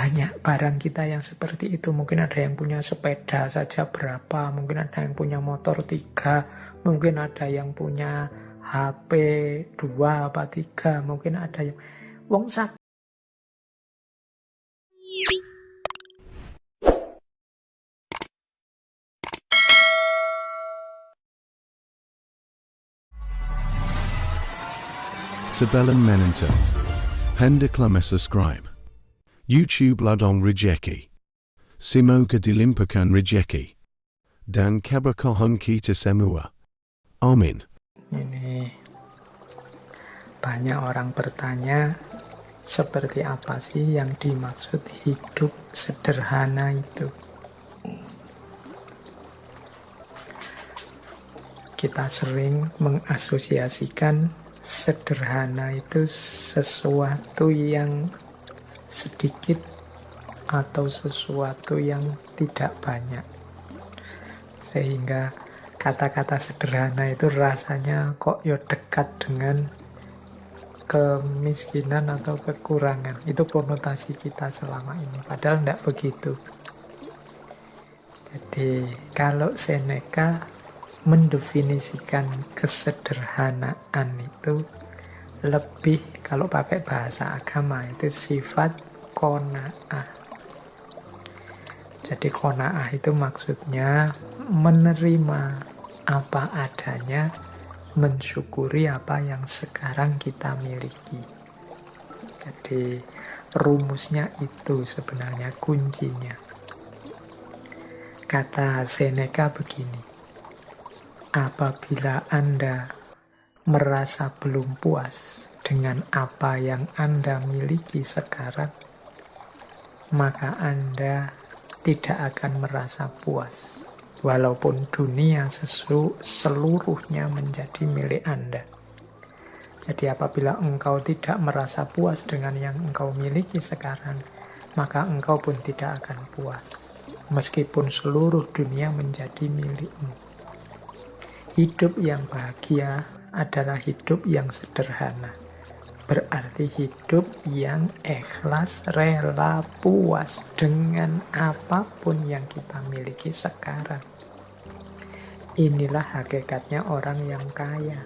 banyak barang kita yang seperti itu. Mungkin ada yang punya sepeda saja berapa, mungkin ada yang punya motor 3, mungkin ada yang punya HP 2 apa 3, mungkin ada yang wong sak. Sebelan menentu. Hendaklah subscribe. YouTube ladong rejeki. Semoga dilimpahkan rejeki. Dan keberkahan kita semua. Amin. Ini banyak orang bertanya, seperti apa sih yang dimaksud hidup sederhana itu? Kita sering mengasosiasikan sederhana itu sesuatu yang sedikit atau sesuatu yang tidak banyak. Sehingga kata-kata sederhana itu rasanya kok ya dekat dengan kemiskinan atau kekurangan. Itu konotasi kita selama ini. Padahal tidak begitu. Jadi kalau Seneca mendefinisikan kesederhanaan itu lebih, kalau pakai bahasa agama itu sifat qanaah. Jadi qanaah itu maksudnya menerima apa adanya, mensyukuri apa yang sekarang kita miliki. Jadi rumusnya itu sebenarnya kuncinya. Kata Seneca begini, apabila Anda merasa belum puas dengan apa yang Anda miliki sekarang, maka Anda tidak akan merasa puas, walaupun dunia seluruhnya menjadi milik Anda. Jadi apabila engkau tidak merasa puas dengan yang engkau miliki sekarang, maka engkau pun tidak akan puas, meskipun seluruh dunia menjadi milikmu. Hidup yang bahagia adalah hidup yang sederhana. Berarti hidup yang ikhlas, rela, puas dengan apapun yang kita miliki sekarang. Inilah hakikatnya orang yang kaya.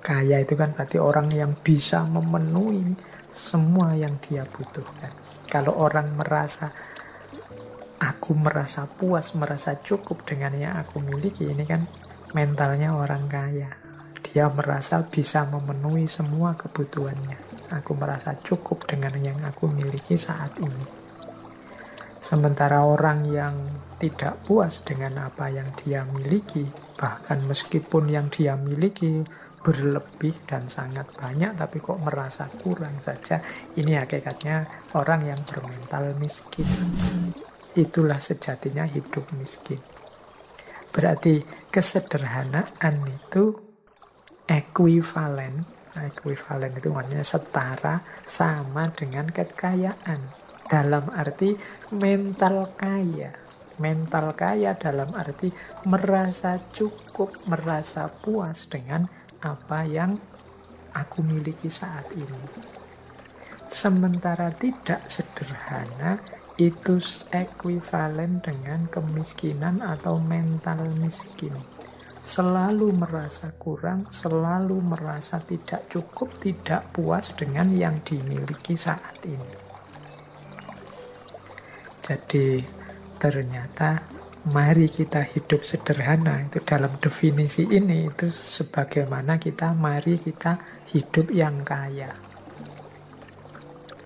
Kaya itu kan berarti orang yang bisa memenuhi semua yang dia butuhkan. Kalau orang merasa aku merasa puas, merasa cukup dengan yang aku miliki, ini kan mentalnya orang kaya. Dia merasa bisa memenuhi semua kebutuhannya. Aku merasa cukup dengan yang aku miliki saat ini. Sementara orang yang tidak puas dengan apa yang dia miliki, bahkan meskipun yang dia miliki berlebih dan sangat banyak, tapi kok merasa kurang saja, ini hakikatnya orang yang bermental miskin. Itulah sejatinya hidup miskin. Berarti kesederhanaan itu ekuivalen. Ekuivalen itu maksudnya setara, sama dengan kekayaan. Dalam arti mental kaya. Mental kaya dalam arti merasa cukup, merasa puas dengan apa yang aku miliki saat ini. Sementara tidak sederhana, itu ekuivalen dengan kemiskinan atau mental miskin. Selalu merasa kurang, selalu merasa tidak cukup, tidak puas dengan yang dimiliki saat ini. Jadi ternyata mari kita hidup sederhana, itu dalam definisi ini itu sebagaimana mari kita hidup yang kaya.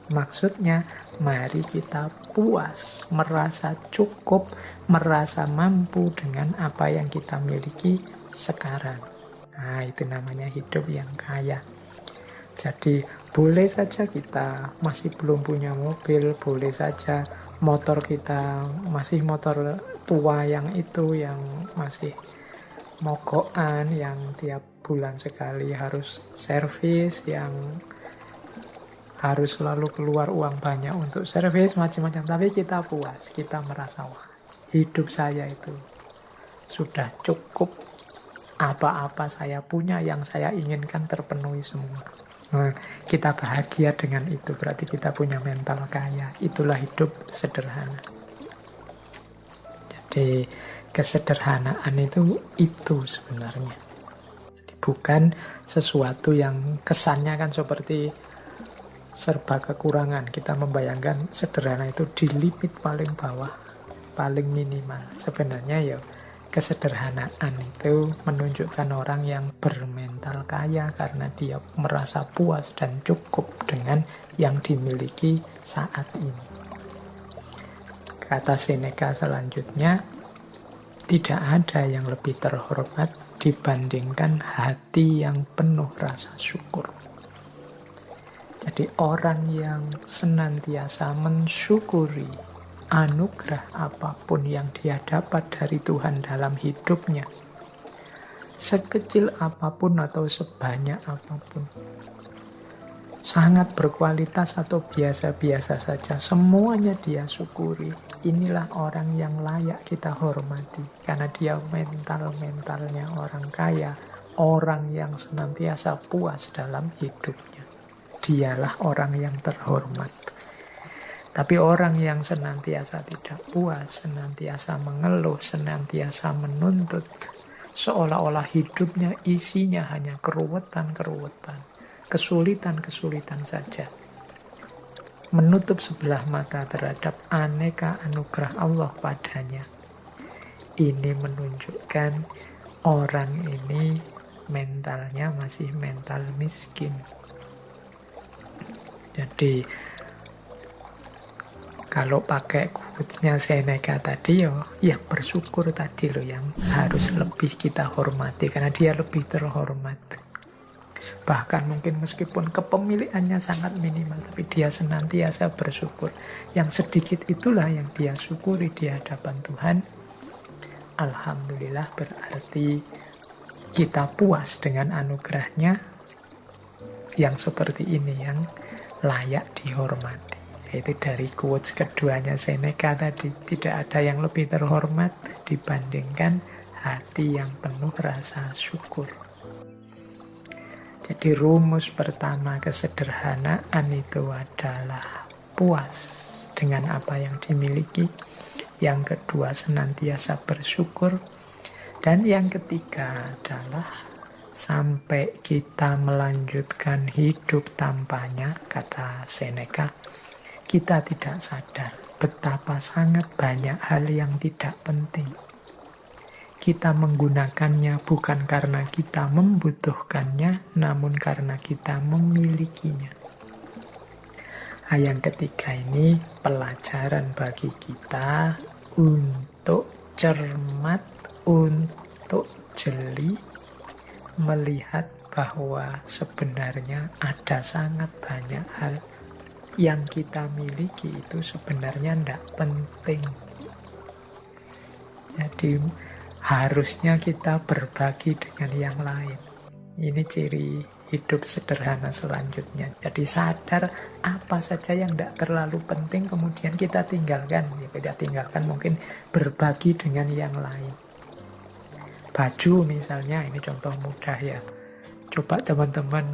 Maksudnya, mari kita puas, merasa cukup, merasa mampu dengan apa yang kita miliki sekarang. Nah, itu namanya hidup yang kaya. Jadi, boleh saja kita masih belum punya mobil, boleh saja motor kita masih motor tua yang masih mogokan, yang tiap bulan sekali harus servis, yang harus selalu keluar uang banyak untuk servis, macam-macam. Tapi kita puas, kita merasa, wah, hidup saya itu sudah cukup. Apa-apa saya punya, yang saya inginkan terpenuhi semua. Nah, kita bahagia dengan itu, berarti kita punya mental kaya. Itulah hidup sederhana. Jadi kesederhanaan itu sebenarnya. Bukan sesuatu yang kesannya kan seperti serba kekurangan. Kita membayangkan sederhana itu di limit paling bawah, paling minimal. Sebenarnya ya kesederhanaan itu menunjukkan orang yang bermental kaya karena dia merasa puas dan cukup dengan yang dimiliki saat ini. Kata Seneca selanjutnya, tidak ada yang lebih terhormat dibandingkan hati yang penuh rasa syukur. Jadi orang yang senantiasa mensyukuri anugerah apapun yang dia dapat dari Tuhan dalam hidupnya, sekecil apapun atau sebanyak apapun, sangat berkualitas atau biasa-biasa saja, semuanya dia syukuri. Inilah orang yang layak kita hormati, karena dia mentalnya orang kaya, orang yang senantiasa puas dalam hidupnya. Dialah orang yang terhormat. Tapi orang yang senantiasa tidak puas, senantiasa mengeluh, senantiasa menuntut, seolah-olah hidupnya isinya hanya keruwetan-keruwetan, kesulitan-kesulitan saja, menutup sebelah mata terhadap aneka anugerah Allah padanya. Ini menunjukkan orang ini mentalnya masih mental miskin. Jadi kalau pakai quotes-nya Seneca tadi, yang bersyukur tadi loh yang harus lebih kita hormati, karena dia lebih terhormat. Bahkan mungkin meskipun kepemilikannya sangat minimal, tapi dia senantiasa bersyukur. Yang sedikit itulah yang dia syukuri di hadapan Tuhan. Alhamdulillah, berarti kita puas dengan anugerahnya yang seperti ini, yang layak dihormati. Itu dari quotes keduanya Seneca tadi. Tidak ada yang lebih terhormat dibandingkan hati yang penuh rasa syukur. Jadi rumus pertama kesederhanaan itu adalah puas dengan apa yang dimiliki. Yang kedua senantiasa bersyukur. Dan yang ketiga adalah sampai kita melanjutkan hidup tanpanya, kata Seneca, kita tidak sadar betapa sangat banyak hal yang tidak penting. Kita menggunakannya bukan karena kita membutuhkannya, namun karena kita memilikinya. Yang ketiga ini pelajaran bagi kita untuk cermat, untuk jeli, melihat bahwa sebenarnya ada sangat banyak hal yang kita miliki itu sebenarnya tidak penting. Jadi harusnya kita berbagi dengan yang lain. Ini ciri hidup sederhana selanjutnya. Jadi sadar apa saja yang tidak terlalu penting kemudian kita tinggalkan. Kita tinggalkan mungkin berbagi dengan yang lain. Baju misalnya, ini contoh mudah ya. Coba teman-teman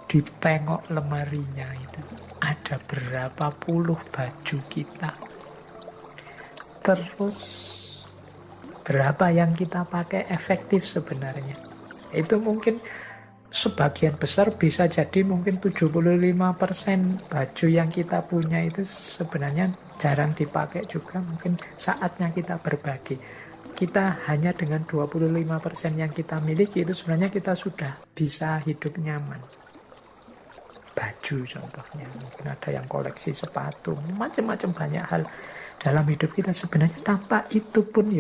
ditengok lemarinya itu. Ada berapa puluh baju kita. Terus berapa yang kita pakai efektif sebenarnya. Itu mungkin sebagian besar bisa jadi mungkin 75% baju yang kita punya itu sebenarnya jarang dipakai juga. Mungkin saatnya kita berbagi. Kita hanya dengan 25% yang kita miliki itu sebenarnya kita sudah bisa hidup nyaman. Baju contohnya, mungkin ada yang koleksi sepatu, macam-macam banyak hal dalam hidup kita. Sebenarnya tanpa itu pun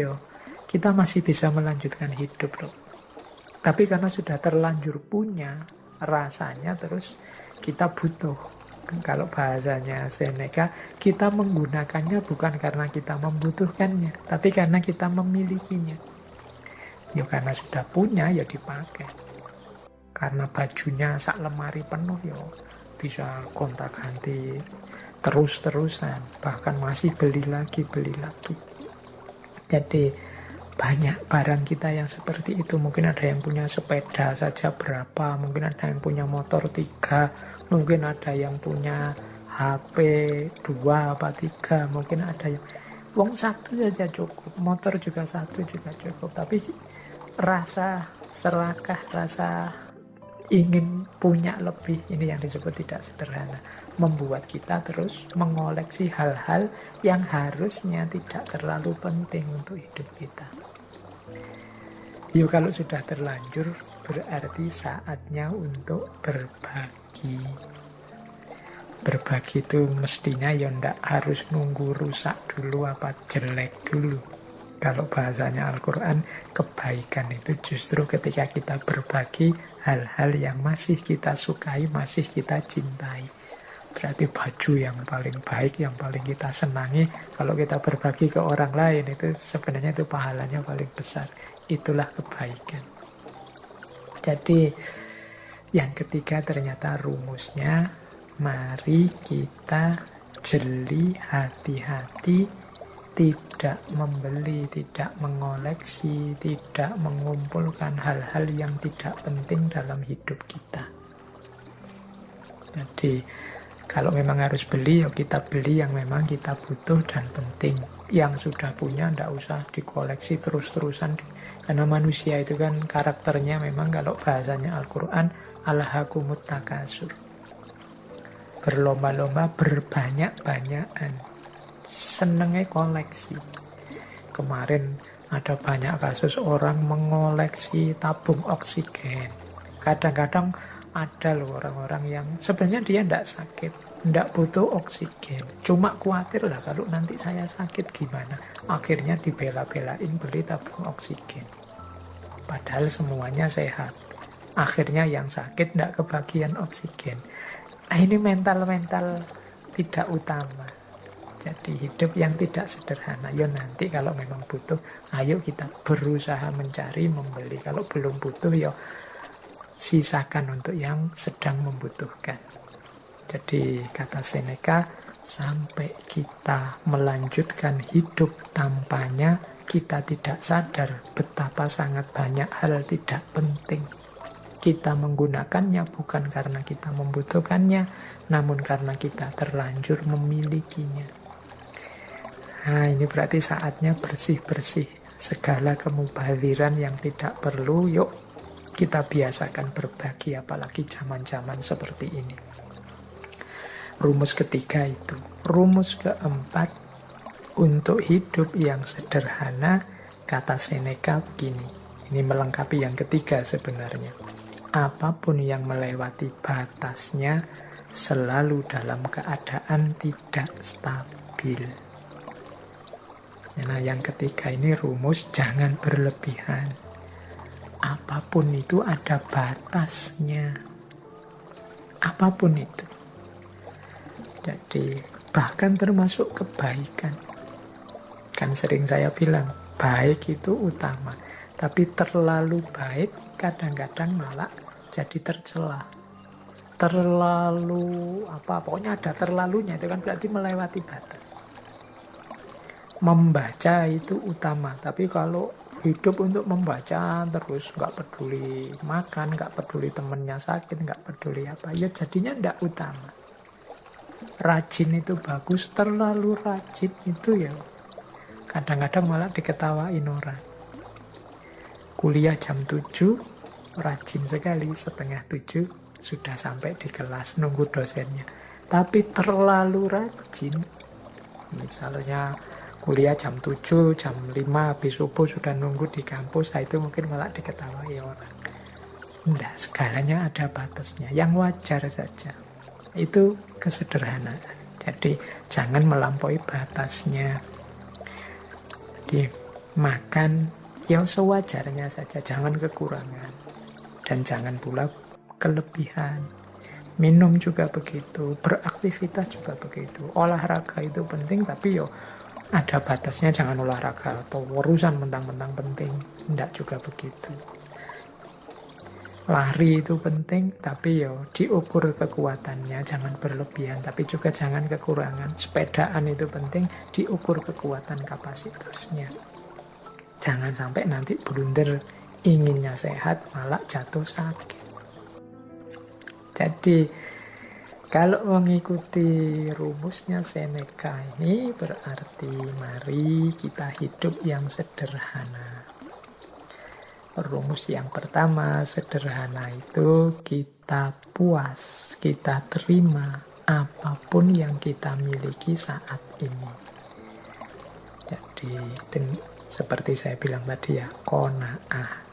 kita masih bisa melanjutkan hidup loh. Tapi karena sudah terlanjur punya, rasanya terus kita butuh. Kalau bahasanya Seneca, kita menggunakannya bukan karena kita membutuhkannya, tapi karena kita memilikinya. Karena sudah punya dipakai. Karena bajunya sak lemari penuh bisa gonta-ganti terus-terusan, bahkan masih beli lagi. Jadi banyak barang kita yang seperti itu. Mungkin ada yang punya sepeda saja berapa, mungkin ada yang punya motor 3, mungkin ada yang punya HP 2 apa 3, mungkin ada yang wong 1 saja cukup, motor juga 1 juga cukup. Tapi rasa serakah, rasa ingin punya lebih, ini yang disebut tidak sederhana, membuat kita terus mengoleksi hal-hal yang harusnya tidak terlalu penting untuk hidup kita. Yuk, kalau sudah terlanjur berarti saatnya untuk berbagi. Berbagi itu mestinya ya ndak harus nunggu rusak dulu apa jelek dulu. Kalau bahasanya Al-Quran, kebaikan itu justru ketika kita berbagi hal-hal yang masih kita sukai, masih kita cintai. Berarti baju yang paling baik, yang paling kita senangi, kalau kita berbagi ke orang lain, itu sebenarnya itu pahalanya paling besar. Itulah kebaikan. Jadi yang ketiga ternyata rumusnya, mari kita jeli, hati-hati, tidak membeli, tidak mengoleksi, tidak mengumpulkan hal-hal yang tidak penting dalam hidup kita. Jadi kalau memang harus beli, ya kita beli yang memang kita butuh dan penting. Yang sudah punya tidak usah dikoleksi terus-terusan. Karena manusia itu kan karakternya memang, kalau bahasanya Al-Quran, alhakumut takasur, berlomba-lomba, berbanyak-banyakan, senengnya koleksi. Kemarin ada banyak kasus orang mengoleksi tabung oksigen. Kadang-kadang ada loh orang-orang yang sebenarnya dia tidak sakit, tidak butuh oksigen, cuma khawatir lah kalau nanti saya sakit gimana. Akhirnya dibela-belain beli tabung oksigen, padahal semuanya sehat. Akhirnya yang sakit tidak kebagian oksigen. Nah, ini mental-mental tidak utama. Jadi hidup yang tidak sederhana. Ya nanti kalau memang butuh, ayo kita berusaha mencari, membeli. Kalau belum butuh, ya sisakan untuk yang sedang membutuhkan. Jadi kata Seneca, sampai kita melanjutkan hidup tanpanya, kita tidak sadar betapa sangat banyak hal tidak penting. Kita menggunakannya bukan karena kita membutuhkannya, namun karena kita terlanjur memilikinya. Nah, ini berarti saatnya bersih-bersih segala kemubaliran yang tidak perlu. Yuk kita biasakan berbagi, apalagi zaman-zaman seperti ini. Rumus ketiga itu. Rumus keempat, untuk hidup yang sederhana, kata Seneca begini. Ini melengkapi yang ketiga sebenarnya. Apapun yang melewati batasnya selalu dalam keadaan tidak stabil. Nah, yang ketiga ini rumus jangan berlebihan. Apapun itu ada batasnya. Apapun itu. Jadi bahkan termasuk kebaikan. Kan sering saya bilang, baik itu utama. Tapi terlalu baik kadang-kadang malah jadi tercela. Terlalu pokoknya ada terlalunya, itu kan berarti melewati batas. Membaca itu utama, tapi kalau hidup untuk membaca terus, nggak peduli makan, nggak peduli temennya sakit, nggak peduli apa, ya jadinya nggak utama. Rajin itu bagus, terlalu rajin itu ya kadang-kadang malah diketawain orang. Kuliah jam 7, rajin sekali, 6:30 sudah sampai di kelas nunggu dosennya. Tapi terlalu rajin, misalnya kuliah jam 7, jam 5 habis subuh sudah nunggu di kampus, nah itu mungkin malah diketahui orang. Enggak, segalanya ada batasnya, yang wajar saja. Itu kesederhanaan. Jadi jangan melampaui batasnya. Jadi makan ya sewajarnya saja, jangan kekurangan. Dan jangan pula kelebihan. Minum juga begitu, beraktivitas juga begitu. Olahraga itu penting, tapi yo ada batasnya, jangan olahraga atau urusan mentang-mentang penting. Tidak juga begitu. Lari itu penting, tapi yo diukur kekuatannya, jangan berlebihan, tapi juga jangan kekurangan. Sepedaan itu penting, diukur kekuatan kapasitasnya. Jangan sampai nanti blunder, inginnya sehat malah jatuh sakit. Jadi kalau mengikuti rumusnya Seneca ini berarti mari kita hidup yang sederhana. Rumus yang pertama, sederhana itu kita puas, kita terima apapun yang kita miliki saat ini. Jadi seperti saya bilang tadi ya, qanaah.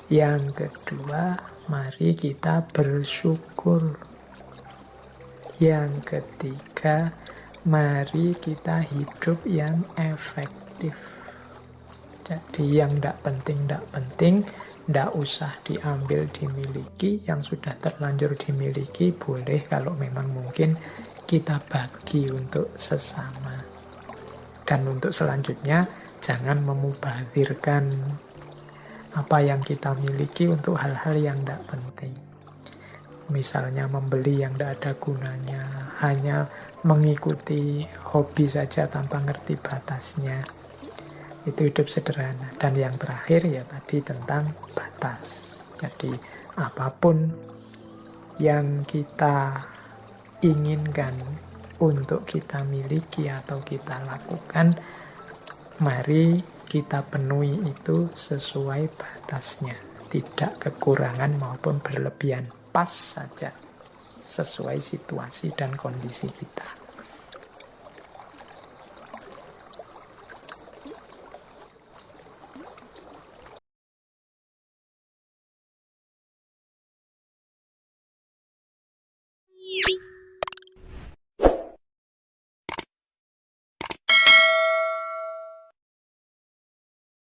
Yang kedua, mari kita bersyukur. Yang ketiga, mari kita hidup yang efektif. Jadi yang tidak penting, tidak usah diambil dimiliki. Yang sudah terlanjur dimiliki boleh kalau memang mungkin kita bagi untuk sesama. Dan untuk selanjutnya, jangan memubazirkan apa yang kita miliki untuk hal-hal yang tidak penting. Misalnya membeli yang tidak ada gunanya, hanya mengikuti hobi saja tanpa ngerti batasnya. Itu hidup sederhana. Dan yang terakhir ya tadi tentang batas. Jadi apapun yang kita inginkan untuk kita miliki atau kita lakukan, mari kita penuhi itu sesuai batasnya. Tidak kekurangan maupun berlebihan. Pas saja sesuai situasi dan kondisi kita.